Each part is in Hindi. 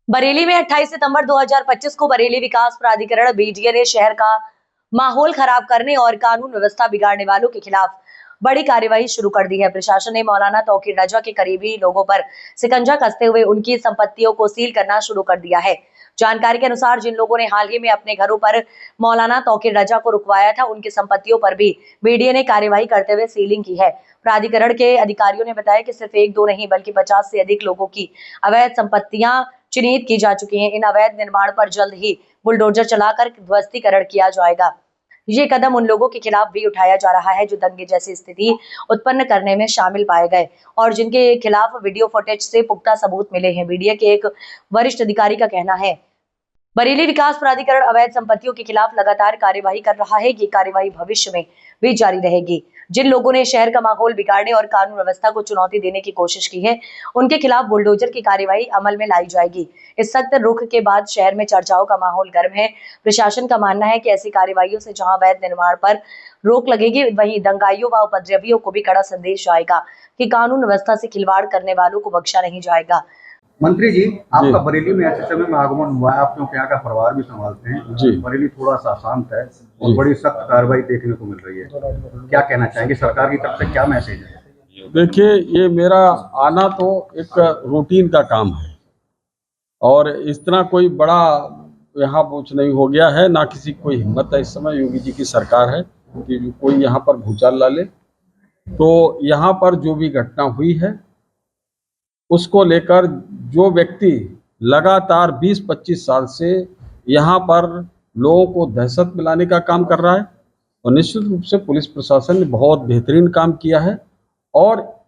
बरेली में 28 सितंबर 2025 को बरेली विकास प्राधिकरण बीडीए ने शहर का माहौल खराब करने और कानून व्यवस्था बिगाड़ने वालों के खिलाफ बड़ी कार्यवाही शुरू कर दी है। प्रशासन ने मौलाना तौकीर रजा के करीबी लोगों पर शिकंजा कसते हुए उनकी संपत्तियों को सील करना शुरू कर दिया है। जानकारी के अनुसार जिन लोगों ने हाल ही में अपने घरों पर मौलाना तौकीर रजा को रुकवाया था, उनकी संपत्तियों पर भी बीडीए ने कार्यवाही करते हुए सीलिंग की है। प्राधिकरण के अधिकारियों ने बताया कि सिर्फ एक दो नहीं बल्कि 50 से अधिक लोगों की अवैध संपत्तियां चिन्हित की जा चुकी हैं। इन अवैध निर्माण पर जल्द ही बुलडोजर चलाकर ध्वस्तीकरण किया जाएगा। ये कदम उन लोगों के खिलाफ भी उठाया जा रहा है जो दंगे जैसी स्थिति उत्पन्न करने में शामिल पाए गए और जिनके खिलाफ वीडियो फुटेज से पुख्ता सबूत मिले हैं। बीडीए के एक वरिष्ठ अधिकारी का कहना है, बरेली विकास प्राधिकरण अवैध संपत्तियों के खिलाफ लगातार कार्यवाही कर रहा है। ये कार्यवाही भविष्य में भी जारी रहेगी। जिन लोगों ने शहर का माहौल बिगाड़ने और कानून व्यवस्था को चुनौती देने की कोशिश की है, उनके खिलाफ बुलडोजर की कार्यवाही अमल में लाई जाएगी। इस सख्त रुख के बाद शहर में चर्चाओं का माहौल गर्म है। प्रशासन का मानना है कि ऐसी कार्यवाहियों से जहां अवैध निर्माण पर रोक लगेगी, वहीं दंगाइयों व उपद्रवियों को भी कड़ा संदेश आएगा कि कानून व्यवस्था से खिलवाड़ करने वालों को बख्शा नहीं जाएगा। मंत्री जी, आपका बरेली में ऐसे समय में आगमन हुआ है, आप क्योंकि यहाँ का परिवार भी संभालते हैं जी। बरेली थोड़ा सा शांत है और बड़ी सख्त कार्रवाई देखने को मिल रही है, क्या कहना चाहेंगे? सरकार की तरफ से क्या मैसेज है? देखिए, ये मेरा आना तो एक रूटीन का काम है और इस तरह कोई बड़ा यहाँ कुछ नहीं हो गया है, ना किसी कोई हिम्मत है। इस समय योगी जी की सरकार है कि कोई यहाँ पर भूचाल ला ले। तो यहाँ पर जो भी घटना हुई है उसको लेकर जो व्यक्ति लगातार 20-25 साल से यहाँ पर लोगों को दहशत मिलाने का काम कर रहा है, और निश्चित रूप से पुलिस प्रशासन ने बहुत बेहतरीन काम किया है। और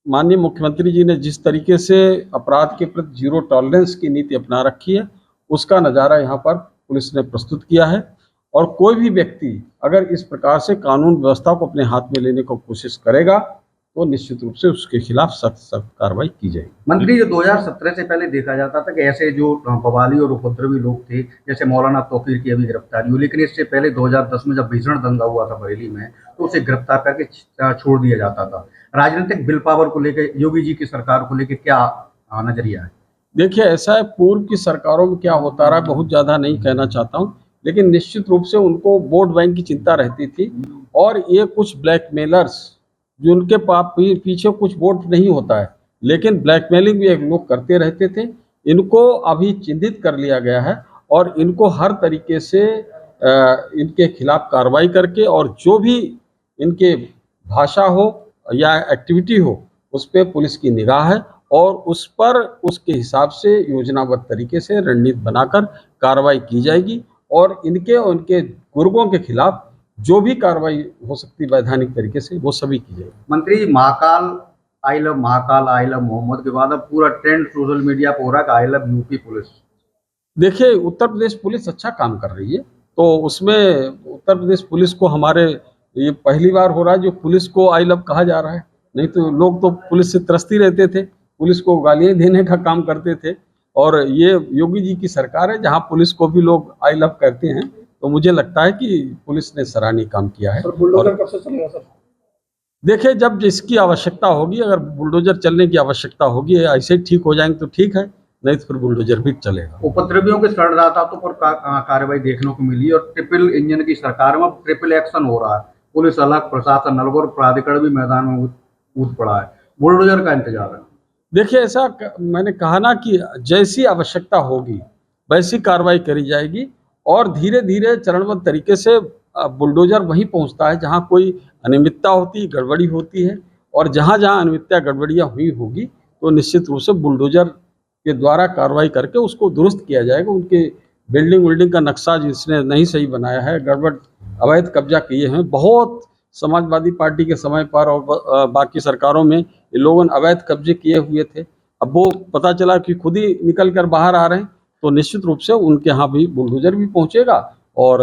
माननीय मुख्यमंत्री जी ने जिस तरीके से अपराध के प्रति जीरो टॉलरेंस की नीति अपना रखी है, उसका नज़ारा यहाँ पर पुलिस ने प्रस्तुत किया है। और कोई भी व्यक्ति अगर इस प्रकार से कानून व्यवस्था को अपने हाथ में लेने की कोशिश करेगा तो निश्चित रूप से उसके खिलाफ सख्त कार्रवाई की जाएगी। मंत्री, जो 2017 से पहले देखा जाता था कि ऐसे जो बवाली और उपद्रवी लोग थे, जैसे मौलाना तौकीर की अभी गिरफ्तारी हुई, लेकिन इससे पहले 2010 में जब भीषण दंगा हुआ था बरेली में, तो उसे गिरफ्तार करके छोड़ दिया जाता था। राजनीतिक विल पावर को लेकर योगी जी की सरकार को लेकर क्या नजरिया है? देखिए, ऐसा है, पूर्व की सरकारों में क्या होता रहा बहुत ज़्यादा नहीं कहना चाहता हूँ, लेकिन निश्चित रूप से उनको वोट बैंक की चिंता रहती थी। और ये कुछ ब्लैकमेलर्स जो उनके पीछे कुछ वोट नहीं होता है, लेकिन ब्लैकमेलिंग भी एक लोग करते रहते थे। इनको अभी चिन्हित कर लिया गया है और इनको हर तरीके से इनके खिलाफ कार्रवाई करके, और जो भी इनके भाषा हो या एक्टिविटी हो उस पर पुलिस की निगाह है और उस पर उसके हिसाब से योजनाबद्ध तरीके से रणनीति बनाकर कार्रवाई की जाएगी। और इनके और इनके गुर्गों के खिलाफ जो भी कार्रवाई हो सकती है वैधानिक तरीके से, वो सभी की जाएगी। मंत्री, महाकाल आई लव मोहम्मद के बाद अब पूरा ट्रेंड सोशल मीडिया पर हो रहा है कि आई लव यूपी पुलिस। देखिए, उत्तर प्रदेश पुलिस अच्छा काम कर रही है, तो उसमें उत्तर प्रदेश पुलिस को हमारे ये पहली बार हो रहा है जो पुलिस को आई लव कहा जा रहा है। नहीं तो लोग तो पुलिस से त्रस्ती रहते थे, पुलिस को गालियाँ देने का काम करते थे। और ये योगी जी की सरकार है जहाँ पुलिस को भी लोग आई लव करते हैं, तो मुझे लगता है कि पुलिस ने सराहनीय काम किया है। बुलडोजर कब से चलेगा सर? देखिए, जब जिसकी आवश्यकता होगी, अगर बुलडोजर चलने की आवश्यकता होगी, ऐसे ठीक हो जाएंगे तो ठीक है, नहीं तो फिर बुलडोजर भी चलेगा। उपद्रवियों के सड़ रहा था तो पर कार्रवाई देखने को मिली और ट्रिपल इंजन की सरकार में ट्रिपल एक्शन हो रहा है। पुलिस अलग, प्रशासन अलग और प्राधिकरण भी मैदान में कूद पड़ा है। बुलडोजर का इंतजार है। देखिए, ऐसा मैंने कहा ना कि जैसी आवश्यकता होगी वैसी कार्रवाई करी जाएगी और धीरे धीरे चरणबद्ध तरीके से बुलडोजर वहीं पहुंचता है जहां कोई अनियमितता होती, गड़बड़ी होती है। और जहां जहां अनियमितता गड़बड़ियां हुई होगी तो निश्चित रूप से बुलडोजर के द्वारा कार्रवाई करके उसको दुरुस्त किया जाएगा। उनके बिल्डिंग का नक्शा जिसने नहीं सही बनाया है, गड़बड़ अवैध कब्जा किए हैं, बहुत समाजवादी पार्टी के समय पर और बाकी सरकारों में ये लोगों ने अवैध कब्जे किए हुए थे। अब वो पता चला कि खुद ही निकल कर बाहर आ रहे हैं, तो निश्चित रूप से उनके यहाँ भी बुलडोजर भी पहुंचेगा और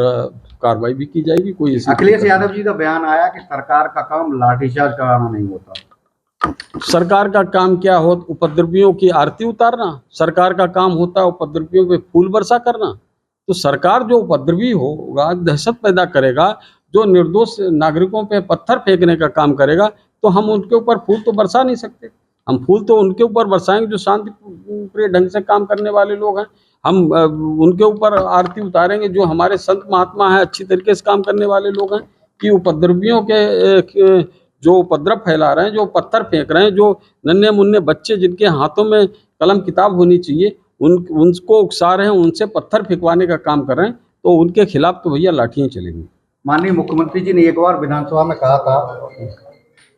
कार्रवाई भी की जाएगी। कोई अखिलेश यादव जी का बयान आया कि सरकार का काम लाठीचार्ज कराना नहीं होता। सरकार का काम क्या हो? उपद्रवियों की आरती उतारना। सरकार का काम होता है उपद्रवियों पे फूल वर्षा करना। तो सरकार जो उपद्रवी होगा, दहशत पैदा करेगा, जो निर्दोष नागरिकों पे पत्थर फेंकने का काम करेगा, तो हम उनके ऊपर फूल तो बरसा नहीं सकते। हम फूल तो उनके ऊपर बरसाएंगे जो शांति प्रिय ढंग से काम करने वाले लोग हैं। हम उनके ऊपर आरती उतारेंगे जो हमारे संत महात्मा हैं, अच्छी तरीके से काम करने वाले लोग हैं। कि उपद्रवियों के जो उपद्रव फैला रहे हैं, जो पत्थर फेंक रहे हैं, जो नन्हे मुन्ने बच्चे जिनके हाथों में कलम किताब होनी चाहिए उनको उकसा रहे हैं, उनसे पत्थर फेंकवाने का काम कर रहे हैं, तो उनके खिलाफ तो भैया लाठियां चलेंगी। माननीय मुख्यमंत्री जी ने एक बार विधानसभा में कहा था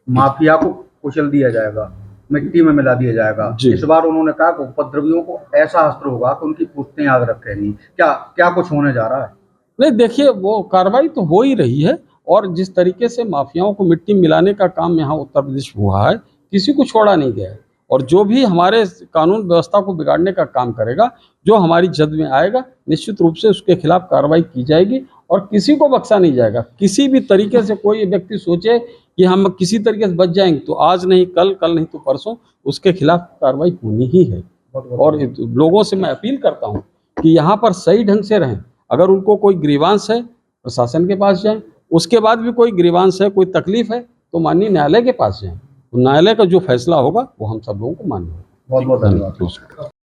माफिया को कुचल दिया जाएगा, मिट्टी में मिला दिया जाएगा। जी। इस बार उन्होंने कहा कि उपद्रवियों को ऐसा अस्त्र होगा कि उनकी पुश्तें याद रखेंगी। क्या कुछ होने जा रहा है? नहीं, देखिए वो कार्रवाई तो हो ही रही है, और जिस तरीके से माफियाओं को मिट्टी मिलाने का काम यहाँ उत्तर प्रदेश में हुआ है, किसी को छोड़ा नहीं गया है। और जो भी हमारे कानून व्यवस्था को बिगाड़ने का काम करेगा, जो हमारी जद में आएगा, निश्चित रूप से उसके खिलाफ कार्रवाई की जाएगी और किसी को बख्शा नहीं जाएगा। किसी भी तरीके से कोई व्यक्ति सोचे कि हम किसी तरीके से बच जाएंगे, तो आज नहीं कल, कल नहीं तो परसों उसके खिलाफ कार्रवाई होनी ही है। और लोगों से मैं अपील करता हूँ कि यहाँ पर सही ढंग से रहें। अगर उनको कोई ग्रीवांस है, प्रशासन के पास जाएं। उसके बाद भी कोई ग्रीवांस है, कोई तकलीफ है, तो माननीय न्यायालय के पास जाएं। न्यायालय का जो फैसला होगा वो हम सब लोगों को मान्य होगा। बहुत बहुत धन्यवाद।